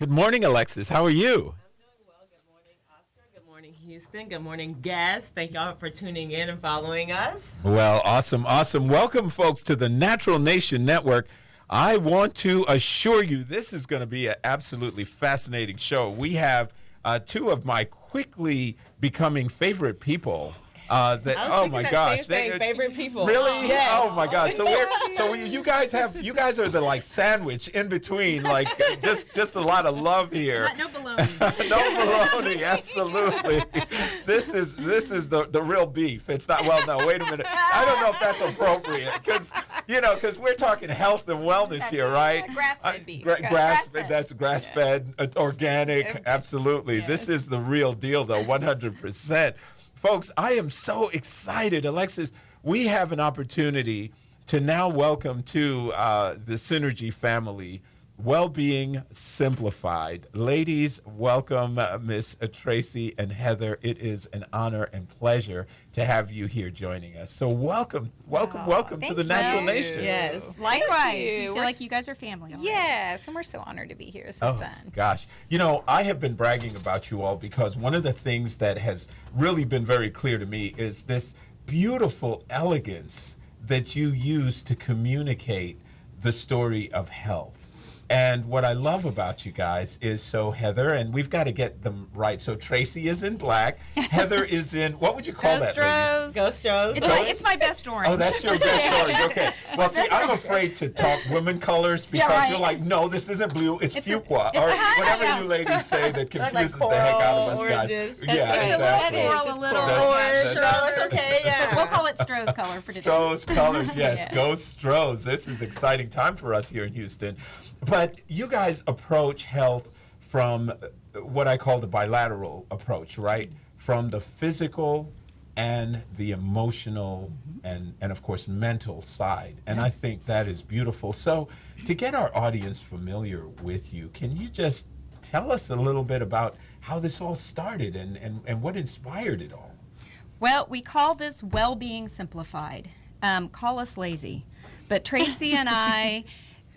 Good morning, Alexis. How are you? I'm doing well. Good morning, Oscar. Good morning, Houston. Good morning, guests. Thank y'all for tuning in and following us. Well, awesome, awesome. Welcome, folks, to the Natural Nation Network. I want to assure you this is going to be an absolutely fascinating show. We have two of my quickly becoming favorite people. Oh my gosh, favorite people. Really? Yes. Oh my God. You guys are the like sandwich in between, like just a lot of love here. No baloney. No baloney, absolutely. This is the real beef. It's not. Well, no, wait a minute. I don't know if that's appropriate because we're talking health and wellness here, right? Grass-fed beef. Grass-fed. That's grass-fed, organic. Absolutely. Yes. This is the real deal, though. 100%. Folks, I am so excited. Alexis, we have an opportunity to now welcome to the Synergy family, Wellbeing Simplified. Ladies, welcome Miss Tracy and Heather. It is an honor and pleasure to have you here joining us. So welcome to the Natural Nation. Yes. Likewise. you. We feel We're like you guys are family already. Yes, and we're so honored to be here. This is Oh, fun. gosh. I have been bragging about you all because one of the things that has really been very clear to me is this beautiful elegance that you use to communicate the story of health. And what I love about you guys is, so Heather, and we've got to get them right. So Tracy is in black. Heather is in, what would you call that, ladies? Ghost Rose. It's my best orange. Oh, that's your best orange. Okay. Well, see, I'm afraid to talk women colors because right. you're like, no, this isn't blue, it's fuchsia, it's or a- whatever yeah. you ladies say that Like confuses the heck out of us coral guys. oranges. Yeah, right. exactly. It is. Coral, It's a little coral. Orange. That's- So it's okay. Yeah. We'll call it Stroh's color for today. Stroh's colors, yes. Yes. Go Stroh's. This is exciting time for us here in Houston. But you guys approach health from what I call the bilateral approach, right? From the physical and the emotional and of course mental side. And I think that is beautiful. So to get our audience familiar with you, can you just tell us a little bit about how this all started and what inspired it all? Well, we call this Wellbeing Simplified. Call us lazy. But Tracy and I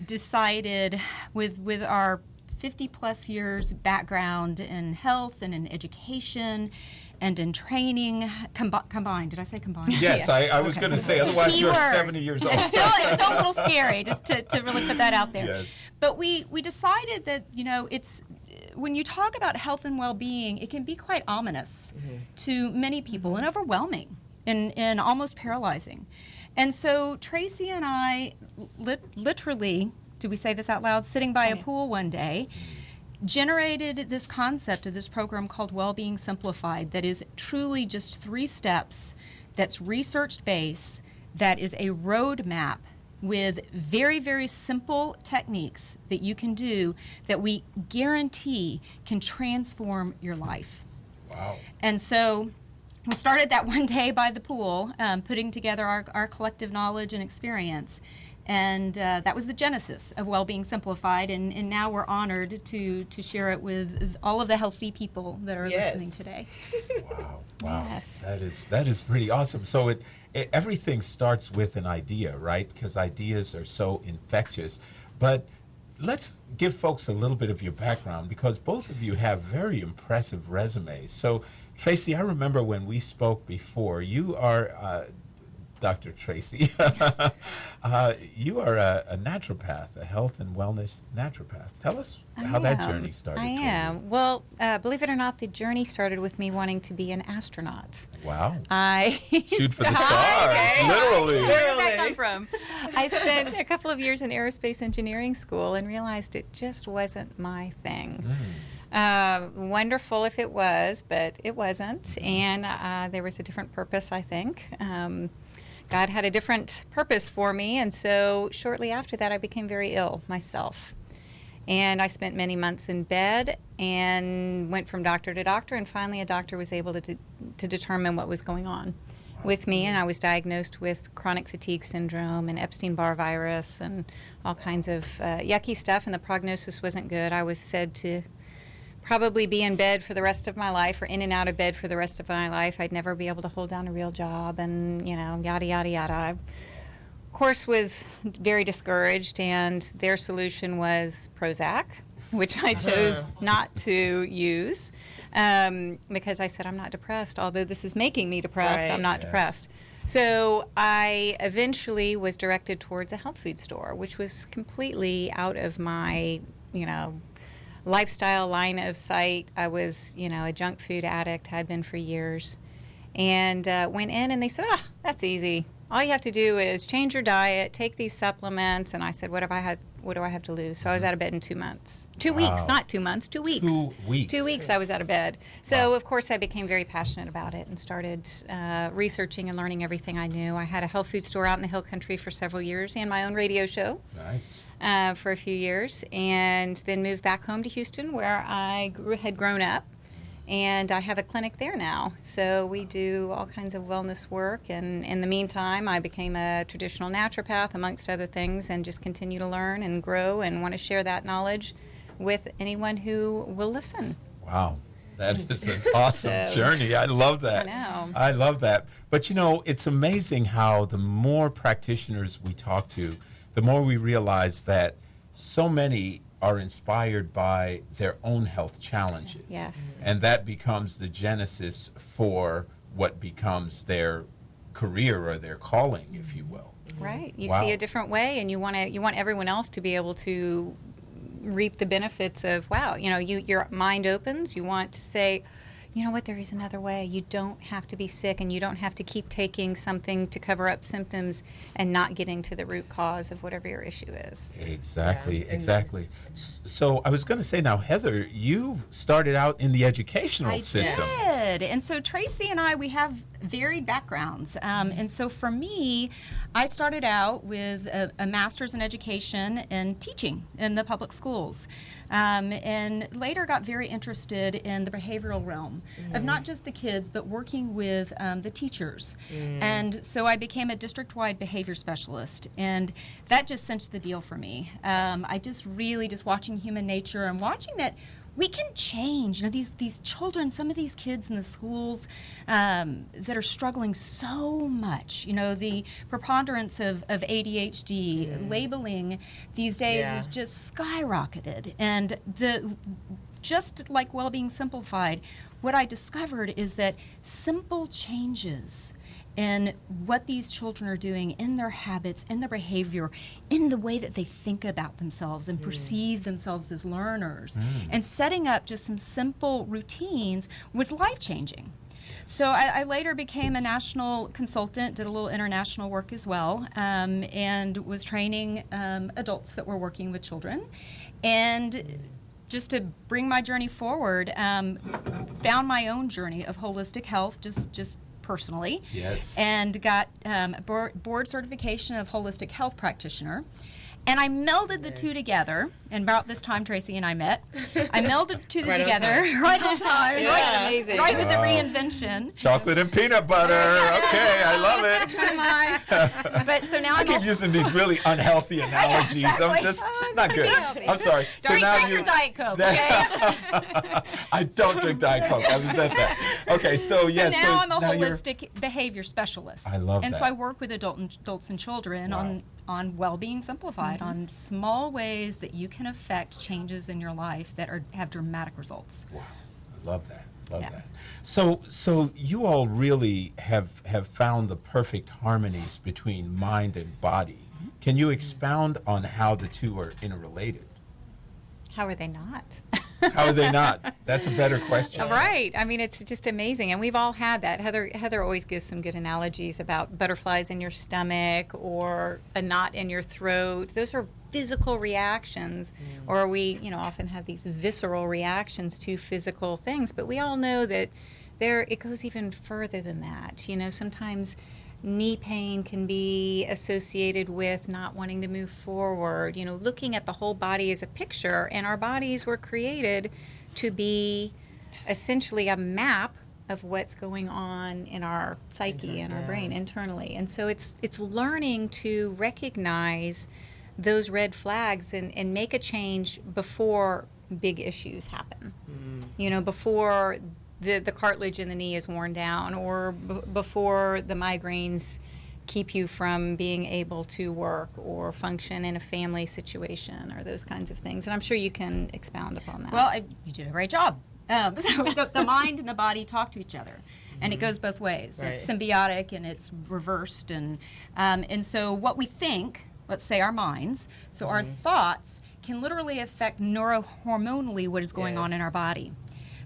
decided with our 50 plus years background in health and in education and in training combined. Did I say combined? Yes, I was going to say, otherwise you're Keyword. 70 years old. It's still a little scary just to really put that out there. Yes. But we decided that, it's when you talk about health and well-being, it can be quite ominous to many people and overwhelming and almost paralyzing. And so Tracy and I literally, do we say this out loud, sitting by a pool one day, generated this concept of this program called Wellbeing Simplified that is truly just 3 steps, that's research-based, that is a roadmap with very, very simple techniques that you can do that we guarantee can transform your life. Wow. And so we started that one day by the pool, putting together our collective knowledge and experience. And that was the genesis of Wellbeing Simplified, and now we're honored to share it with all of the healthy people that are Yes. listening today. Wow. Yes. That is pretty awesome. So everything starts with an idea, right? Because ideas are so infectious. But let's give folks a little bit of your background because both of you have very impressive resumes. So Tracy, I remember when we spoke before, you are Dr. Tracy. You are a naturopath, a health and wellness naturopath. Tell us how that journey started. I for you. am. Well, believe it or not, the journey started with me wanting to be an astronaut. Wow. I Shoot for the stars, literally. Where did that come from? I spent a couple of years in aerospace engineering school and realized it just wasn't my thing. Wonderful if it was, but it wasn't. And there was a different purpose, I think. God had a different purpose for me, and so shortly after that I became very ill myself. And I spent many months in bed and went from doctor to doctor, and finally a doctor was able to determine what was going on with me, and I was diagnosed with chronic fatigue syndrome and Epstein-Barr virus and all kinds of yucky stuff, and the prognosis wasn't good. I was said to probably be in bed for the rest of my life, or in and out of bed for the rest of my life. I'd never be able to hold down a real job, and yada yada yada. I, of course, was very discouraged, and their solution was Prozac. which I chose not to use because I said I'm not depressed, although this is making me depressed. Right. I'm not Yes. depressed. So I eventually was directed towards a health food store, which was completely out of my, lifestyle line of sight. I was, a junk food addict, had been for years, and went in and they said, that's easy. All you have to do is change your diet, take these supplements. And I said, what do I have to lose? So I was out of bed in 2 months. 2 weeks, Wow. not 2 months, 2 weeks. 2 weeks. 2 weeks I was out of bed. So, Wow. of course, I became very passionate about it and started researching and learning everything I knew. I had a health food store out in the Hill Country for several years and my own radio show Nice. for a few years, and then moved back home to Houston where I had grown up. And I have a clinic there now. So we do all kinds of wellness work. And in the meantime, I became a traditional naturopath, amongst other things, and just continue to learn and grow and want to share that knowledge with anyone who will listen. Wow. That is an awesome So- journey. I love that. I know. I love that. But it's amazing how the more practitioners we talk to, the more we realize that so many are inspired by their own health challenges. Yes. And that becomes the genesis for what becomes their career or their calling, if you will. Right. You Wow. see a different way, and you want everyone else to be able to reap the benefits of, wow, your mind opens. You want to say, you know what, there is another way. You don't have to be sick, and you don't have to keep taking something to cover up symptoms and not getting to the root cause of whatever your issue is. Exactly, Yeah, and- exactly. So I was going to say, now, Heather, you started out in the educational I system. did. And so Tracy and I, we have varied backgrounds. And so for me, I started out with a master's in education and teaching in the public schools. And later got very interested in the behavioral realm of not just the kids, but working with the teachers. And so I became a district-wide behavior specialist. And that just cinched the deal for me. I just really just watching human nature and watching that we can change. These children, some of these kids in the schools that are struggling so much. The preponderance of ADHD, labeling these days Yeah. is just skyrocketed. And just like Wellbeing Simplified, what I discovered is that simple changes in what these children are doing in their habits, in their behavior, in the way that they think about themselves and perceive themselves as learners, and setting up just some simple routines was life-changing. So I later became a national consultant, did a little international work as well, and was training adults that were working with children. And just to bring my journey forward, found my own journey of holistic health, just personally. Yes. And got board certification of holistic health practitioner. And I melded the two together, and about this time Tracy and I met. I melded the two Right on together, time. right on time, Yeah. Amazing. right with the Wow. reinvention. Chocolate and peanut butter. Okay, I love it. Which one am I? But so now I I'm keep using these really unhealthy analogies. I'm exactly. just not good. healthy. I'm sorry. Drink your Diet Coke, okay? I don't drink Diet Coke. I was at that. Okay, so yes. So now I'm a you're- holistic behavior specialist. I love and that. so I work with adults and children Wow. on Wellbeing Simplified, on small ways that you can affect changes in your life that have dramatic results. Wow, I love that. Love Yeah. that. So you all really have found the perfect harmonies between mind and body. Can you expound on how the two are interrelated? How are they not? How are they not? That's a better question. Right. I mean, it's just amazing. And we've all had that. Heather always gives some good analogies about butterflies in your stomach or a knot in your throat. Those are physical reactions, or we, often have these visceral reactions to physical things. But we all know that it goes even further than that. Sometimes knee pain can be associated with not wanting to move forward, looking at the whole body as a picture. And our bodies were created to be essentially a map of what's going on in our psyche and our brain internally. And so it's learning to recognize those red flags and make a change before big issues happen. Before the cartilage in the knee is worn down, or before the migraines keep you from being able to work or function in a family situation or those kinds of things. And I'm sure you can expound upon that. Well, you did a great job. So the mind and the body talk to each other, and it goes both ways. Right. It's symbiotic and it's reversed, and so what we think, let's say our minds, so our thoughts can literally affect neurohormonally what is going on in our body.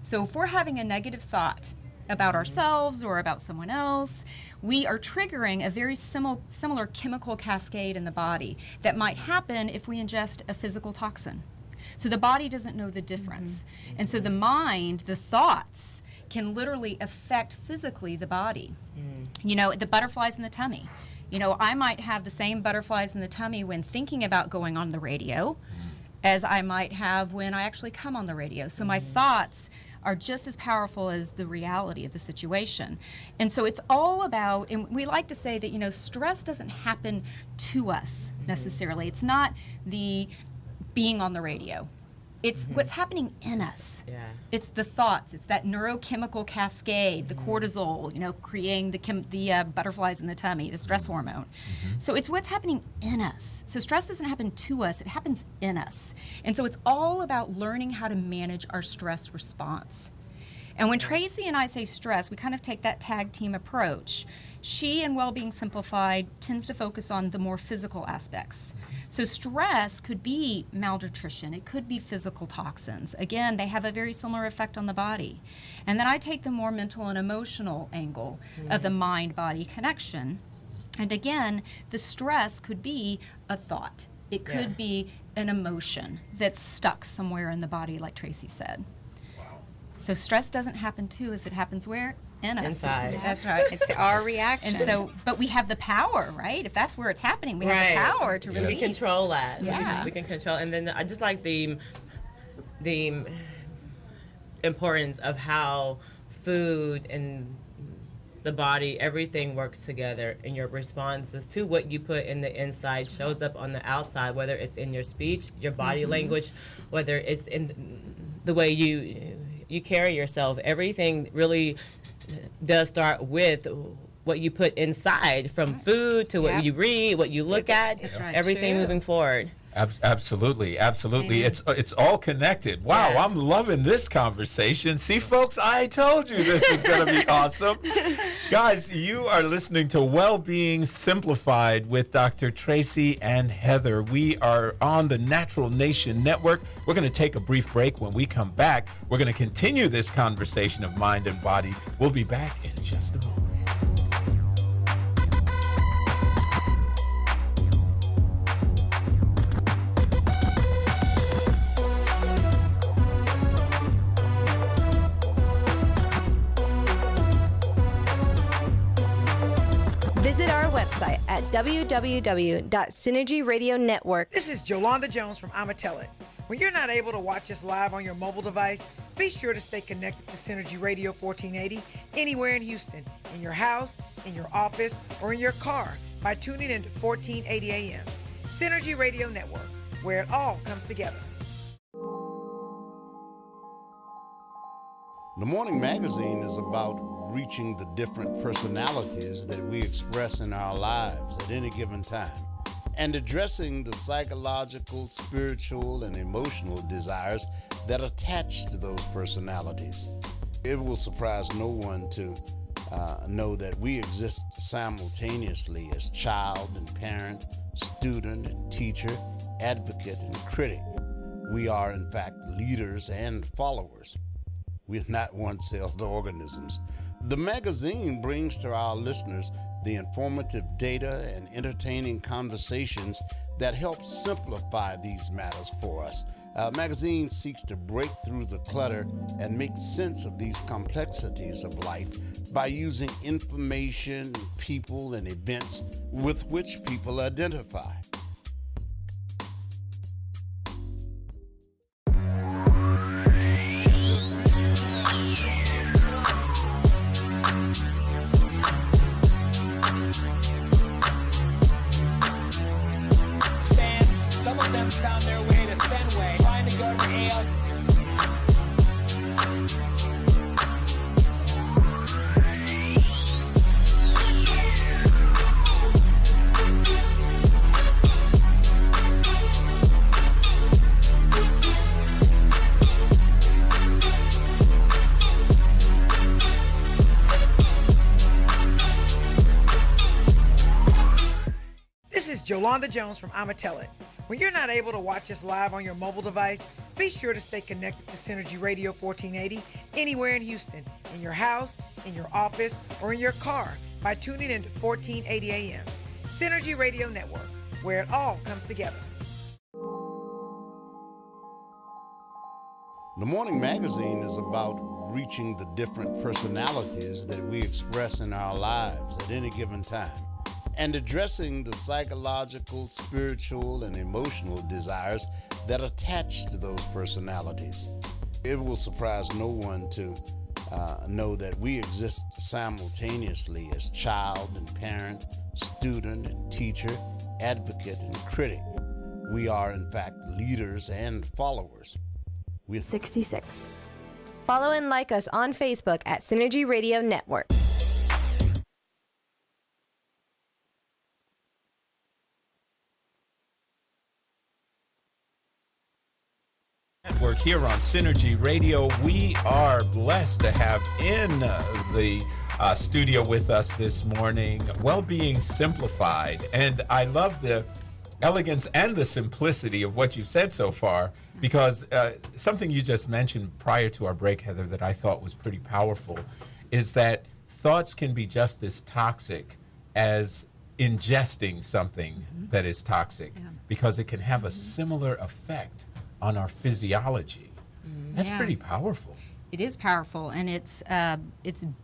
So if we're having a negative thought about ourselves or about someone else, we are triggering a very similar chemical cascade in the body that might happen if we ingest a physical toxin. So the body doesn't know the difference. And so the mind, the thoughts, can literally affect physically the body. You know, the butterflies in the tummy. You know, I might have the same butterflies in the tummy when thinking about going on the radio as I might have when I actually come on the radio. So my thoughts are just as powerful as the reality of the situation. And so it's all about, and we like to say that, you know, stress doesn't happen to us necessarily. It's not the being on the radio. It's what's happening in us. Yeah. It's the thoughts. It's that neurochemical cascade, the cortisol, you know, creating the butterflies in the tummy, the stress hormone. So it's what's happening in us. So stress doesn't happen to us, it happens in us. And so it's all about learning how to manage our stress response. And when Tracy and I say stress, we kind of take that tag team approach. She in Wellbeing Simplified tends to focus on the more physical aspects. So stress could be malnutrition, it could be physical toxins. Again, they have a very similar effect on the body. And then I take the more mental and emotional angle of the mind-body connection. And again, the stress could be a thought. It could be an emotion that's stuck somewhere in the body, like Tracy said. So stress doesn't happen to us, it happens where? In us. Inside. That's right. It's our reaction. And so, but we have the power, right? If that's where it's happening, we have the power to We release. control that. Yeah. We can control. And then I just like the importance of how food and the body, everything works together, and your responses to what you put in the inside shows up on the outside, whether it's in your speech, your body language, whether it's in the way you carry yourself. Everything really does start with what you put inside, from food to what you read, what you look at, everything moving forward. Absolutely. It's all connected. Wow, I'm loving this conversation. See, folks, I told you this was going to be awesome. Guys, you are listening to Wellbeing Simplified with Dr. Tracy and Heather. We are on the Natural Nation Network. We're going to take a brief break. When we come back, we're going to continue this conversation of mind and body. We'll be back in just a moment. Visit our website at www.synergyradionetwork. This is Jolanda Jones from I'ma Tell It. When you're not able to watch us live on your mobile device, be sure to stay connected to Synergy Radio 1480 anywhere in Houston, in your house, in your office, or in your car by tuning into 1480 AM. Synergy Radio Network, where it all comes together. The Morning Magazine is about reaching the different personalities that we express in our lives at any given time, and addressing the psychological, spiritual, and emotional desires that attach to those personalities. It will surprise no one to know that we exist simultaneously as child and parent, student and teacher, advocate and critic. We are, in fact, leaders and followers. We are not one-celled organisms. The magazine brings to our listeners the informative data and entertaining conversations that help simplify these matters for us. Our magazine seeks to break through the clutter and make sense of these complexities of life by using information, people, and events with which people identify. Some of them found their way to Fenway, trying to go to Ale. Jolanda Jones from I'ma Tell It. When you're not able to watch us live on your mobile device, be sure to stay connected to Synergy Radio 1480 anywhere in Houston, in your house, in your office, or in your car by tuning into 1480 AM. Synergy Radio Network, where it all comes together. The Morning Magazine is about reaching the different personalities that we express in our lives at any given time and addressing the psychological, spiritual, and emotional desires that attach to those personalities. It will surprise no one to know that we exist simultaneously as child and parent, student and teacher, advocate and critic. We are, in fact, leaders and followers. 66. Follow and like us on Facebook at Synergy Radio Network. Network here on Synergy Radio. We are blessed to have in the studio with us this morning Wellbeing Simplified. And I love the elegance and the simplicity of what you've said so far, because something you just mentioned prior to our break, Heather, that I thought was pretty powerful is that thoughts can be just as toxic as ingesting something that is toxic, because it can have a similar effect on our physiology. That's pretty powerful. It is powerful, and it's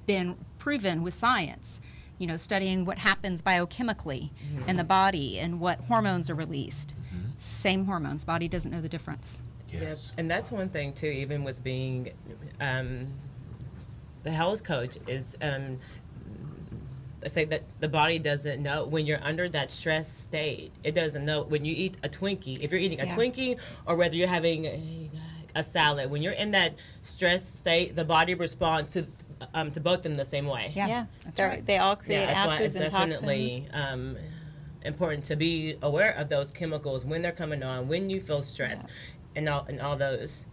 been proven with science. You know, studying what happens biochemically in the body and what hormones are released. Same hormones. Body doesn't know the difference. Yes. Yep. And that's one thing too, even with being the health coach is say that the body doesn't know when you're under that stress state. It doesn't know when you eat a Twinkie, if you're eating a Twinkie or whether you're having a salad. When you're in that stress state, the body responds to both of them the same way. Yeah, that's right. They all create That's why acids it's and definitely toxins. important to be aware of those chemicals when they're coming on, when you feel stress, and all those.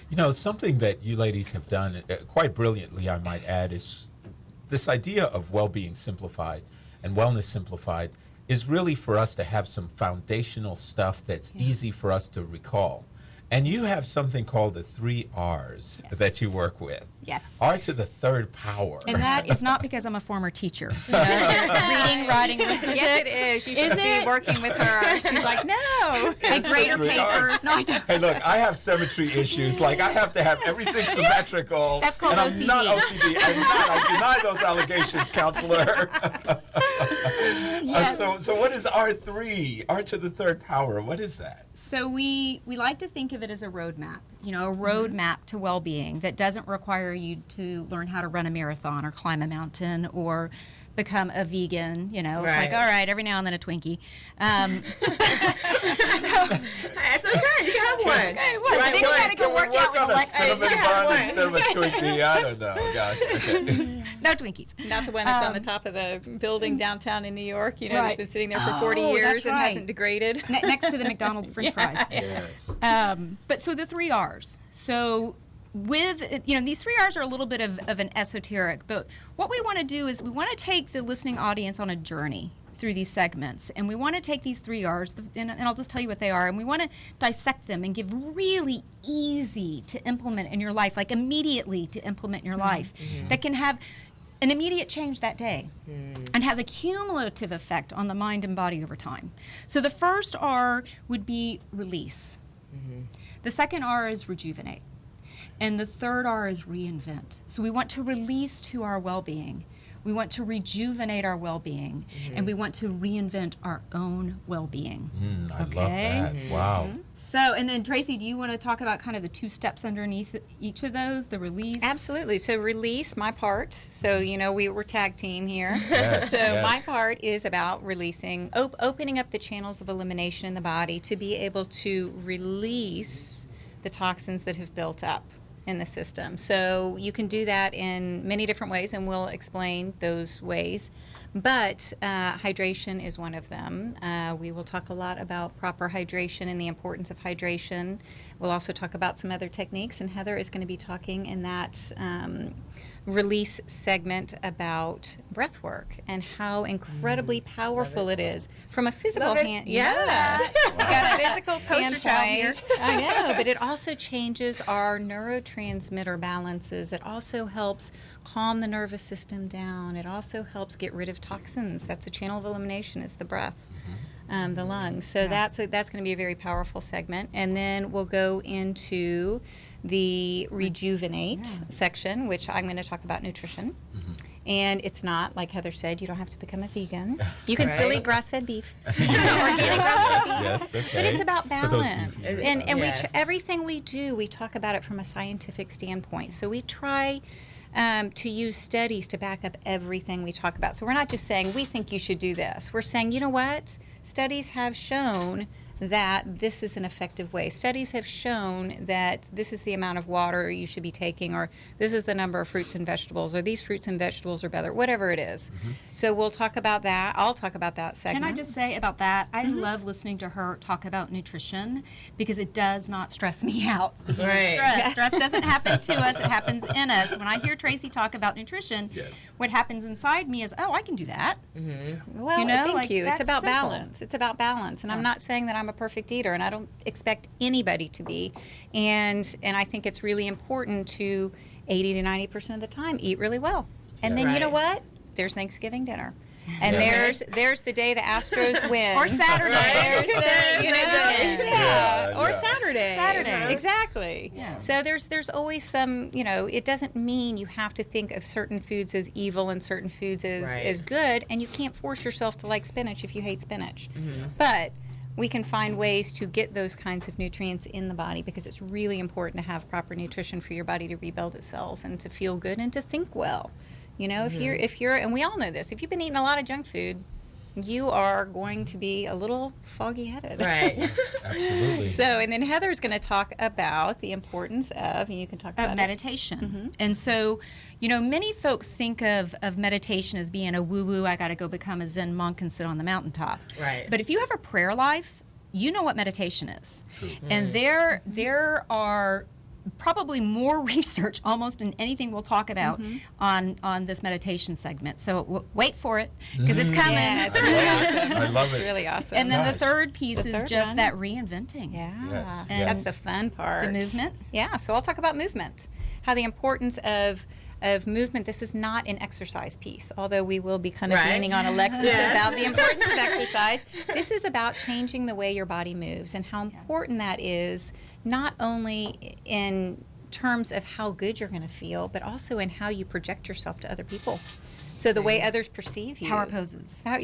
You know, something that you ladies have done quite brilliantly, I might add, is this idea of well-being simplified and wellness simplified is really for us to have some foundational stuff that's easy for us to recall. And you have something called the 3 R's that you work with. Yes. R to the 3rd power. And that is not because I'm a former teacher. You know, reading, writing, arithmetic. Yes, it is. You should see working with her. She's like, no. I grade her 3 R's. papers. No, I don't. Hey, look, I have symmetry issues. Like, I have to have everything symmetrical. That's called and I'm OCD. not OCD. I deny those allegations, counselor. Yes. So what is R3? R to the 3rd power. What is that? So we like to think of it as a roadmap, you know, a roadmap to well-being that doesn't require you to learn how to run a marathon or climb a mountain or become a vegan, you know. It's like, all right, every now and then a Twinkie. It's okay, you can have one. Okay, what? I think we gotta go work out with on a Alexa. cinnamon have bun one. instead of a Twinkie? I don't know. Gosh. Okay. No Twinkies. Not the one that's on the top of the building downtown in New York, you know, Right. that's been sitting there for 40 Oh, years that's and right. hasn't degraded. Next to the McDonald's French fries. Yes. But so the 3 R's. So with, you know, these 3 R's are a little bit of an esoteric, but what we want to do is we want to take the listening audience on a journey through these segments, and we want to take these 3 R's, and I'll just tell you what they are, and we want to dissect them and give really easy to implement in your life, like immediately to implement in your life, that can have an immediate change that day and has a cumulative effect on the mind and body over time. So the first R would be release. The second R is rejuvenate. And the third R is reinvent. So we want to release to our well-being. We want to rejuvenate our well-being. And we want to reinvent our own well-being. I love that. Wow. So, and then Tracy, do you want to talk about kind of the 2 steps underneath each of those, the release? Absolutely. So release, my part. So, you know, we're tag team here. Yes, So yes. my part is about releasing, opening up the channels of elimination in the body to be able to release the toxins that have built up in the system. So you can do that in many different ways, and we'll explain those ways. But hydration is one of them. We will talk a lot about proper hydration and the importance of hydration. We'll also talk about some other techniques, and Heather is going to be talking in that release segment about breath work and how incredibly powerful it is from a physical hand. Yeah, got a physical standpoint. I know, but it also changes our neurotransmitter balances. It also helps calm the nervous system down. It also helps get rid of toxins. That's a channel of elimination, is the breath. The lungs. So that's going to be a very powerful segment. And then we'll go into the rejuvenate section, which I'm going to talk about nutrition. And it's not, like Heather said, you don't have to become a vegan. You can still eat grass-fed beef. Organic grass-fed beef. Yes, okay. But it's about balance. beef eaters. And Yes. everything we do, we talk about it from a scientific standpoint. So we try to use studies to back up everything we talk about. So we're not just saying, we think you should do this. We're saying, you know what? Studies have shown that this is an effective way. Studies have shown that this is the amount of water you should be taking, or this is the number of fruits and vegetables, or these fruits and vegetables are better, whatever it is. So we'll talk about that. I'll talk about that segment. Can I just say about that, I love listening to her talk about nutrition because it does not stress me out. Speaking of Right. stress doesn't happen to us, it happens in us. When I hear Tracy talk about nutrition, Yes. what happens inside me is, oh, I can do that. Well, You know, thank like, you. It's that's about simple. balance. It's about balance. And I'm not saying that I'm a perfect eater, and I don't expect anybody to be. And I think it's really important to 80 to 90% of the time eat really well. And then you know Right. what? There's Thanksgiving dinner. And Yeah. there's the day the Astros win. Or Saturday. There's the, you know, Yeah, or yeah. Saturday. Saturday. Exactly. Yeah. So there's always some, you know, it doesn't mean you have to think of certain foods as evil and certain foods as good, and you can't force yourself to like spinach if you hate spinach. But we can find ways to get those kinds of nutrients in the body, because it's really important to have proper nutrition for your body to rebuild its cells and to feel good and to think well. You know, if you're, and we all know this, if you've been eating a lot of junk food, you are going to be a little foggy-headed. Right. Absolutely. So, and then Heather's going to talk about the importance of, and you can talk about Of meditation. And so, you know, many folks think of meditation as being a woo-woo, I got to go become a Zen monk and sit on the mountaintop. Right. But if you have a prayer life, you know what meditation is. And there are probably more research almost in anything we'll talk about on this meditation segment. So wait for it, because it's coming. Yeah, it's really awesome. I love It's it. really awesome. And then the Nice. third piece The is third just one. that reinventing. Yeah. Yes, And That's the fun part. the movement? Yeah, so I'll talk about movement. How the importance of movement. This is not an exercise piece, although we will be kind of Right. leaning on Alexis about the importance of exercise. This is about changing the way your body moves and how important that is, not only in terms of how good you're going to feel, but also in how you project yourself to other people. So the way others perceive you. Power poses. Power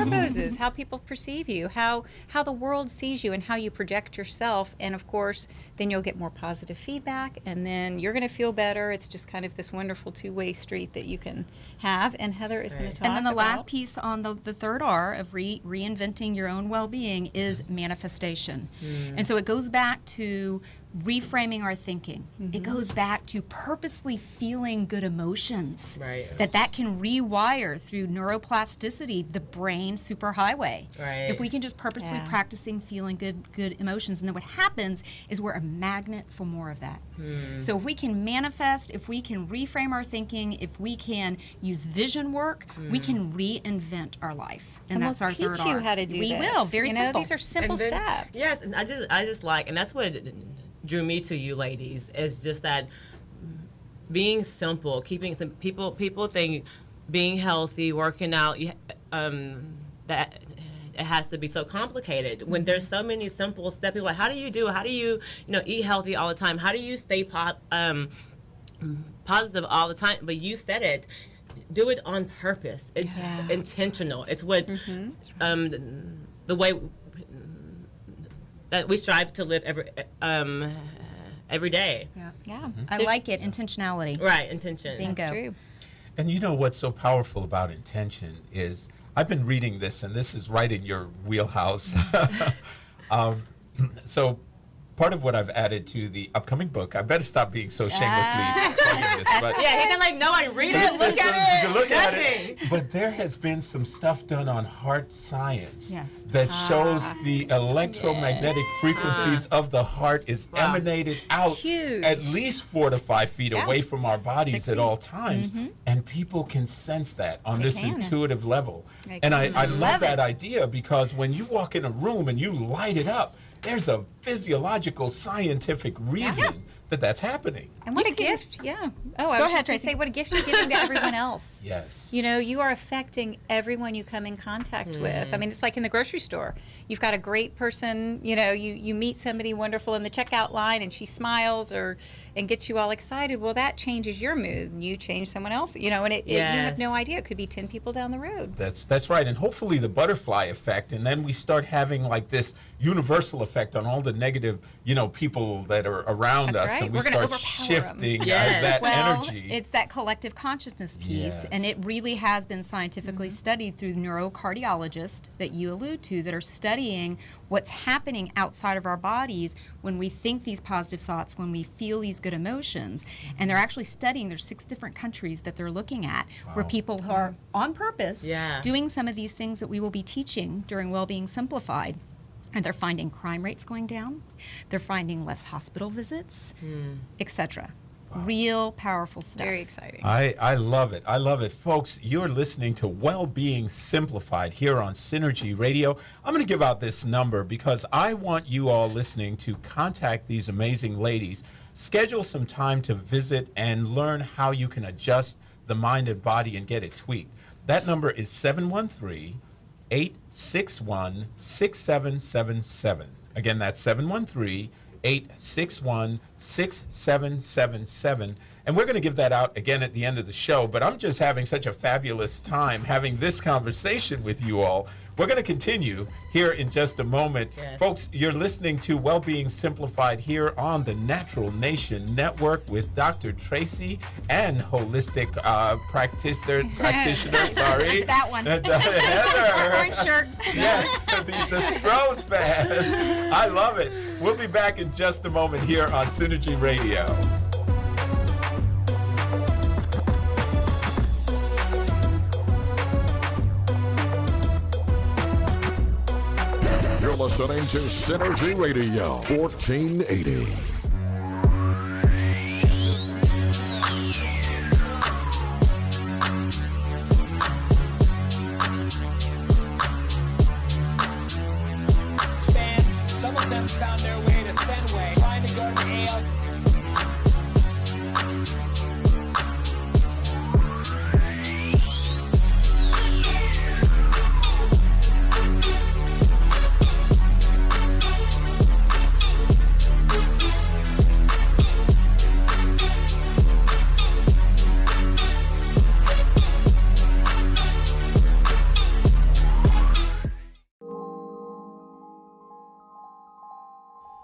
poses, how people perceive you, how the world sees you, and how you project yourself. And of course, then you'll get more positive feedback, and then you're going to feel better. It's just kind of this wonderful two-way street that you can have. And Heather is going to talk And then the about last piece on the third R of reinventing your own well-being is manifestation. And so it goes back to reframing our thinking. It goes back to purposely feeling good emotions. Right. That can rewire through neuroplasticity the brain superhighway. Right. If we can just purposely Yeah. practicing feeling good emotions, and then what happens is we're a magnet for more of that. So if we can manifest, if we can reframe our thinking, if we can use vision work, we can reinvent our life. and that's we'll our teach third you R. how to do we this. We will. Very you know, simple. These are simple And then- steps. Yes, and I just like, and that's what drew me to you ladies, is just that being simple, keeping some people think being healthy, working out, that it has to be so complicated when there's so many simple steps. People are like, how do you eat healthy all the time? How do you stay positive all the time? But you said it. Do it on purpose. It's intentional. It's what the way that we strive to live every day. Yeah, I like it. Intentionality. Right, intention. Bingo. that's true. And you know what's so powerful about intention is, I've been reading this, and this is right in your wheelhouse. So part of what I've added to the upcoming book, I better stop being so shamelessly saying this, but Yeah, he can like, no, I read it, look you at can it. look at nothing. it. But there has been some stuff done on heart science Yes. that shows the electromagnetic frequencies of the heart is emanated out Huge. at least 4 to 5 feet away from our bodies at all times, and people can sense that on this can. intuitive level. They And I can. love that idea, because when you walk in a room and you light it up, there's a physiological, scientific reason that that's happening. And what a gift, yeah. Oh, I Go was ahead, just going to say, what a gift you're giving to everyone else. Yes. You know, you are affecting everyone you come in contact with. I mean, it's like in the grocery store. You've got a great person, you know, you meet somebody wonderful in the checkout line and she smiles and gets you all excited. Well, that changes your mood. You change someone else, you know, and you have no idea. It could be 10 people down the road. That's right. And hopefully the butterfly effect, and then we start having like this universal effect on all the negative, you know, people that are around That's us, right. and we We're gonna start overpower 'em. shifting Yes. that Well, energy. it's that collective consciousness piece, and Yes. it really has been scientifically studied through neurocardiologists that you allude to that are studying what's happening outside of our bodies when we think these positive thoughts, when we feel these good emotions. And they're actually studying, there's 6 different countries that they're looking at where people are on purpose doing some of these things that we will be teaching during Wellbeing Simplified. And they're finding crime rates going down, they're finding less hospital visits, etc. Real powerful stuff. Very exciting. I love it. I love it. Folks, you're listening to Wellbeing Simplified here on Synergy Radio. I'm going to give out this number because I want you all listening to contact these amazing ladies. Schedule some time to visit and learn how you can adjust the mind and body and get it tweaked. That number is 713-861-6777. Again, that's 713-861-6777. And we're going to give that out again at the end of the show, but I'm just having such a fabulous time having this conversation with you all. We're going to continue here in just a moment. Yes. Folks, you're listening to Wellbeing Simplified here on the Natural Nation Network with Dr. Tracy and holistic practitioner, sorry. That one. Heather. Orange shirt. Yes, the Stroh's fan. I love it. We'll be back in just a moment here on Synergy Radio. You're listening to Synergy Radio 1480. Spans, some of them found their way to Fenway, trying to go to AL.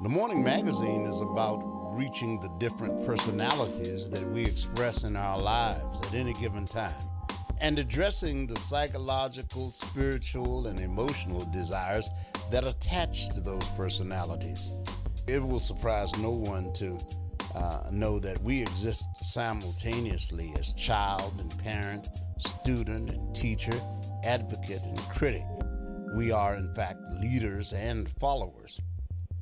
The Morning Magazine is about reaching the different personalities that we express in our lives at any given time and addressing the psychological, spiritual, and emotional desires that attach to those personalities. It will surprise no one to know that we exist simultaneously as child and parent, student and teacher, advocate and critic. We are, in fact, leaders and followers.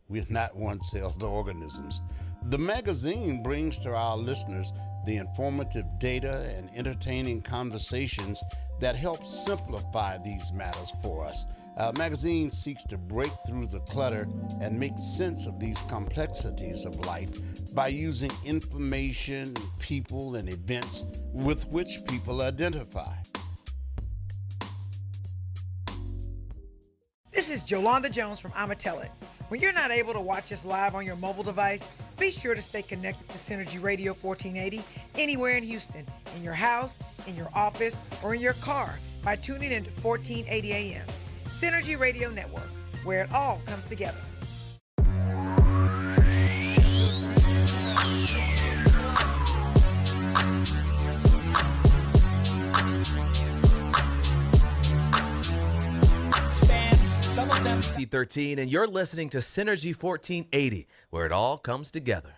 We're not one-celled organisms. The magazine brings to our listeners the informative data and entertaining conversations that help simplify these matters for us. Magazine seeks to break through the clutter and make sense of these complexities of life by using information, people, and events with which people identify. This is Jolanda Jones from I'ma Tell It. When you're not able to watch us live on your mobile device, be sure to stay connected to Synergy Radio 1480 anywhere in Houston, in your house, in your office, or in your car by tuning into 1480 AM. Synergy Radio Network, where it all comes together. Spans, some of them C13, and you're listening to Synergy 1480, where it all comes together.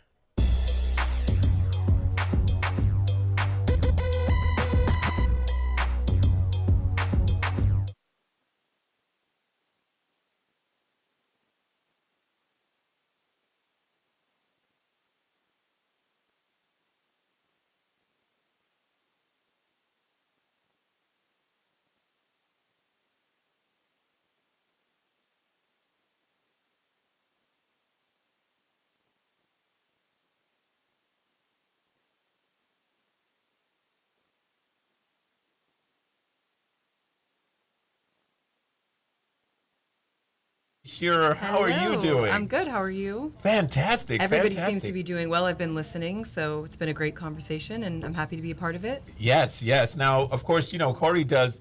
Shearer, how are you Hello. doing? I'm good. How are you? Fantastic. Everybody fantastic. seems to be doing well. I've been listening, so it's been a great conversation, and I'm happy to be a part of it. Yes, yes. Now, of course, Corey does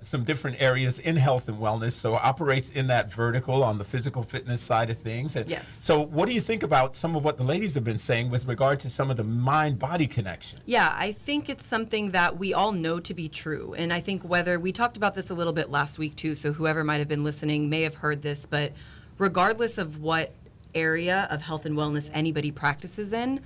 some different areas in health and wellness, so operates in that vertical on the physical fitness side of things. And Yes. So what do you think about some of what the ladies have been saying with regard to some of the mind-body connection? Yeah, I think it's something that we all know to be true. And I think whether we talked about this a little bit last week too, so whoever might have been listening may have heard this, but regardless of what area of health and wellness anybody practices in,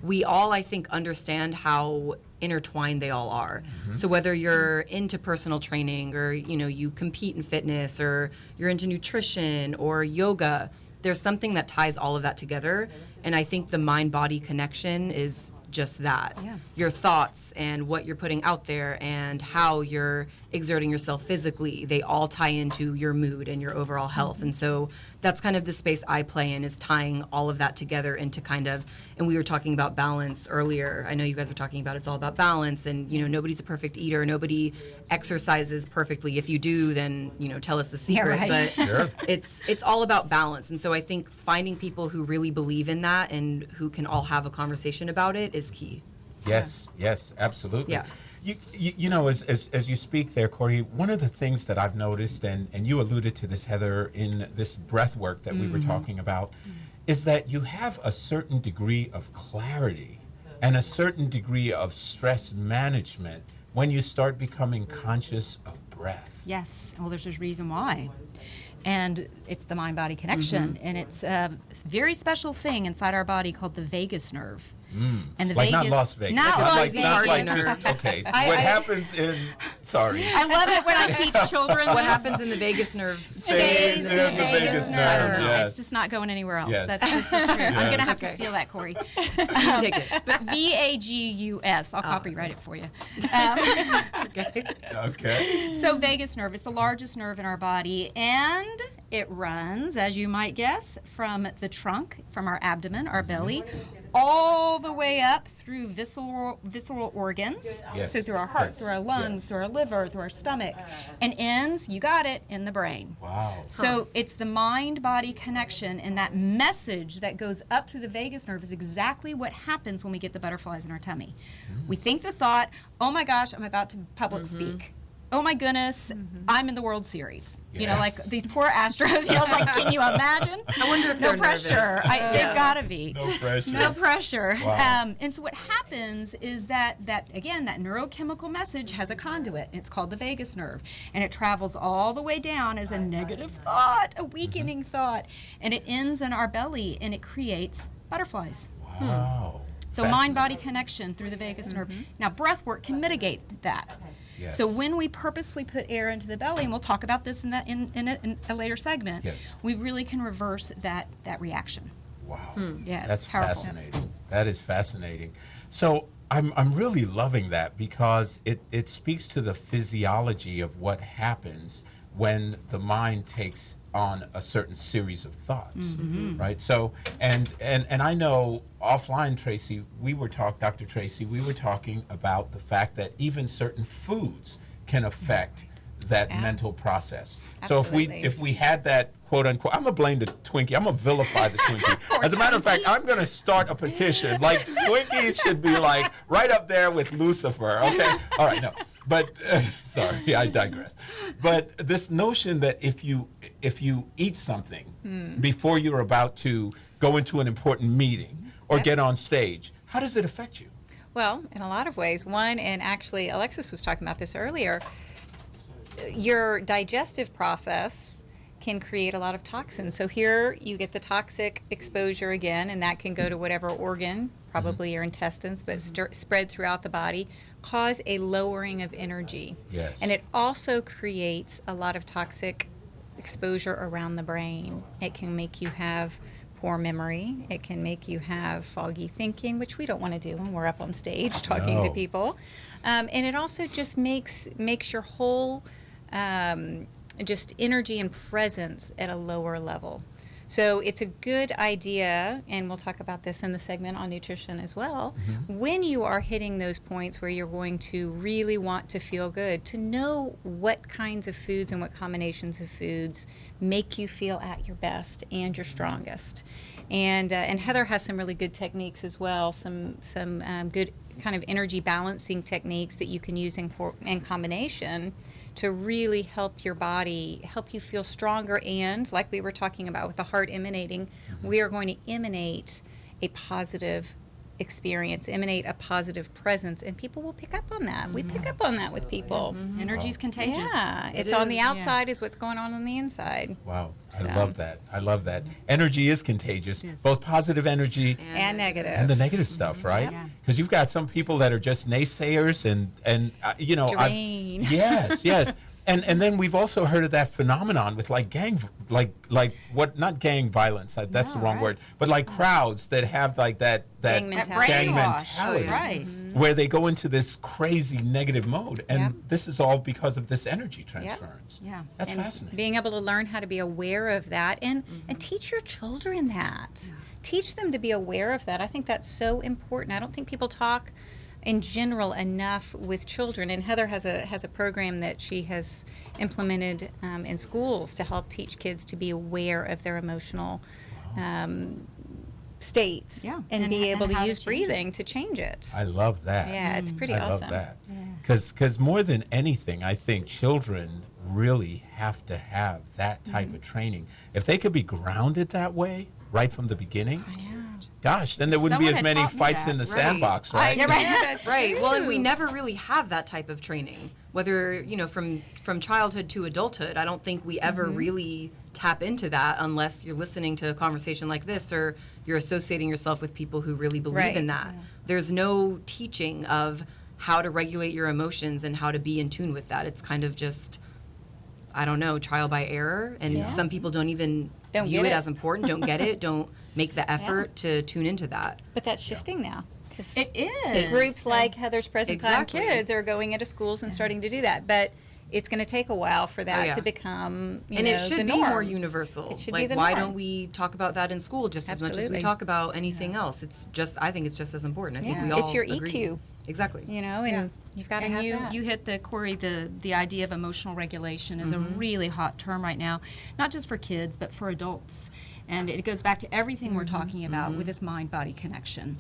we all, I think, understand how intertwined they all are. So whether you're into personal training or, you compete in fitness or you're into nutrition or yoga, there's something that ties all of that together. And I think the mind-body connection is just that. Yeah. Your thoughts and what you're putting out there and how you're exerting yourself physically, they all tie into your mood and your overall health. And so that's kind of the space I play in, is tying all of that together into and we were talking about balance earlier. I know you guys were talking about it's all about balance, and nobody's a perfect eater. Nobody exercises perfectly. If you do, then tell us the secret. right. But Sure. it's all about balance. And so I think finding people who really believe in that and who can all have a conversation about it is key. Yes, yes, absolutely. Yeah. As you speak there, Corey, one of the things that I've noticed, and you alluded to this, Heather, in this breath work that we were talking about, is that you have a certain degree of clarity and a certain degree of stress management when you start becoming conscious of breath. Yes. Well, there's a reason why. And it's the mind-body connection. And it's a very special thing inside our body called the vagus nerve. And the Like vagus, not Las Vegas. Not Las Vegas. Not like just, okay. What happens in, sorry. I love it when I teach children. What this. happens in the vagus nerve Stays in the vagus nerve. yes. It's just not going anywhere else. Yes. This is true. I'm going to have Okay. to steal that, Corey. Take it. But VAGUS. I'll copyright it for you. Okay. Okay. So vagus nerve, it's the largest nerve in our body, and it runs, as you might guess, from the trunk, from our abdomen, our belly, all the way up through visceral organs. Yes. So through our heart, Yes. through our lungs, Yes. through our liver, through our stomach, and ends, you got it, in the brain. Wow. So it's the mind-body connection, and that message that goes up through the vagus nerve is exactly what happens when we get the butterflies in our tummy. We think the thought, oh my gosh, I'm about to public speak. Oh my goodness, I'm in the World Series. Like Yes. these poor Astros. Like, can you imagine? I wonder if No they're pressure. nervous. They've got to be. No pressure. No pressure. Wow. And so what happens is that again, that neurochemical message has a conduit. It's called the vagus nerve. And it travels all the way down as a negative thought, a weakening thought. And it ends in our belly, and it creates butterflies. Wow. So mind-body connection through the vagus nerve. Now, breath work can mitigate that. Yes. So when we purposely put air into the belly, and we'll talk about this in a later segment, Yes. we really can reverse that reaction. Wow. Yeah, That's it's powerful. fascinating. That is fascinating. So I'm really loving that, because it speaks to the physiology of what happens when the mind takes on a certain series of thoughts, right? So, and I know offline, Tracy, Dr. Tracy, we were talking about the fact that even certain foods can affect that mental process. So Absolutely. if we had that, quote unquote, I'm gonna blame the Twinkie. I'm gonna vilify the Twinkie. As a matter of fact, I'm gonna start a petition. Like, Twinkies should be like right up there with Lucifer. Okay. All right. No. But sorry, I digress. But this notion that if you eat something before you're about to go into an important meeting or get on stage, how does it affect you? Well, in a lot of ways. One, and actually Alexis was talking about this earlier, your digestive process can create a lot of toxins. So here you get the toxic exposure again, and that can go to whatever organ, probably your intestines, but spread throughout the body, cause a lowering of energy. Yes. And it also creates a lot of toxic exposure around the brain. It can make you have poor memory. It can make you have foggy thinking, which we don't want to do when we're up on stage talking to No. people. And it also just makes your whole just energy and presence at a lower level. So it's a good idea, and we'll talk about this in the segment on nutrition as well, when you are hitting those points where you're going to really want to feel good, to know what kinds of foods and what combinations of foods make you feel at your best and your strongest. And Heather has some really good techniques as well, some good kind of energy balancing techniques that you can use in combination to really help your body, help you feel stronger. And like we were talking about with the heart emanating, we are going to emanate a positive experience, emanate a positive presence, and people will pick up on that. We pick up on that with people. Energy's contagious. Yeah, it's on the outside is what's going on the inside. Wow, So. I love that. I love that. Energy is contagious, both positive energy And negative. and the negative stuff, right? Yeah. Because you've got some people that are just naysayers and you know, Drain. yes. And then we've also heard of that phenomenon with like not gang violence, that's the wrong word, but like crowds that have like that Gang mentality. gang Brainwash. mentality, Right. where they go into this crazy negative mode, and Yep. this is all because of this energy transference. Yeah. That's And fascinating. being able to learn how to be aware of that and teach your children that. Teach them to be aware of that. I think that's so important. I don't think people talk in general enough with children, and Heather has a program that she has implemented in schools to help teach kids to be aware of their emotional states and be able and how to to use change breathing to change it. I love that. Yeah, it's pretty I awesome. love that. Because more than anything, I think children really have to have that type of training. If they could be grounded that way right from the beginning, gosh, then there wouldn't be Someone as had many taught me fights that. in the Right. sandbox, right? That's Right. Well, and we true. never really have that type of training, whether, from childhood to adulthood. I don't think we ever really tap into that unless you're listening to a conversation like this or you're associating yourself with people who really believe Right. in that. There's no teaching of how to regulate your emotions and how to be in tune with that. It's kind of just, I don't know, trial by error. And some people don't even Don't view get it it. as important, don't get it, don't make the effort to tune into that. But that's shifting now. 'Cause It is. groups like Heather's Present Time Exactly. Kids are going into schools and starting to do that. But it's going to take a while for that yeah. to become, And know, it should the be norm. more universal. It should like, be the why norm. don't we talk about that in school just as much as we Absolutely. talk about anything else? It's just, I think it's just as important. I think Yeah. we all It's your agree. EQ. Exactly. You know, and you've got to And have you, that. you hit Corey, the idea of emotional regulation is a really hot term right now, not just for kids, but for adults. And it goes back to everything we're talking about with this mind-body connection.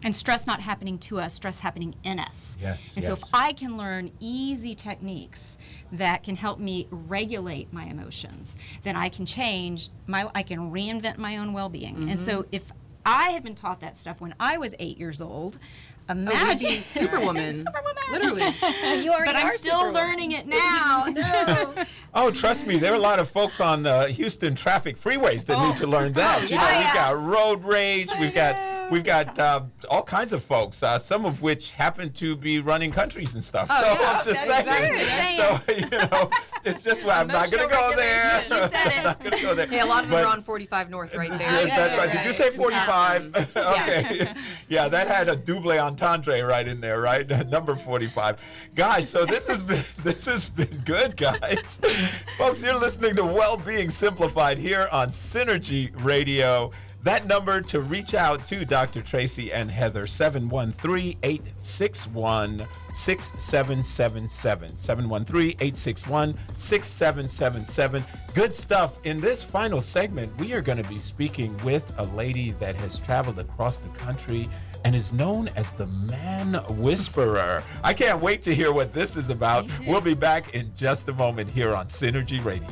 And stress not happening to us, stress happening in us. Yes, And so if yes. I can learn easy techniques that can help me regulate my emotions, then I can I can reinvent my own well-being. And so if I had been taught that stuff when I was 8 years old, imagine Superwoman. Literally. You already but I'm are still Superwoman. learning it now. No. Oh, trust me, there are a lot of folks on the Houston traffic freeways that need to learn that. We've got road rage. We've got all kinds of folks, some of which happen to be running countries and stuff. So I'm just saying. So it's just I'm not going to go there. You said it. I'm not going to go there. Hey, a lot of them But- are on 45 North right there. That's right. Did you say Just 45? ask them. Okay. Yeah, that had a double entendre right in there, right? Number 45. Guys, so this has been good, guys. Folks, you're listening to Wellbeing Simplified here on Synergy Radio. That number to reach out to Dr. Tracy and Heather, 713-861-6777. 713-861-6777. Good stuff. In this final segment, we are going to be speaking with a lady that has traveled across the country and is known as the Man Whisperer. I can't wait to hear what this is about. We'll be back in just a moment here on Synergy Radio.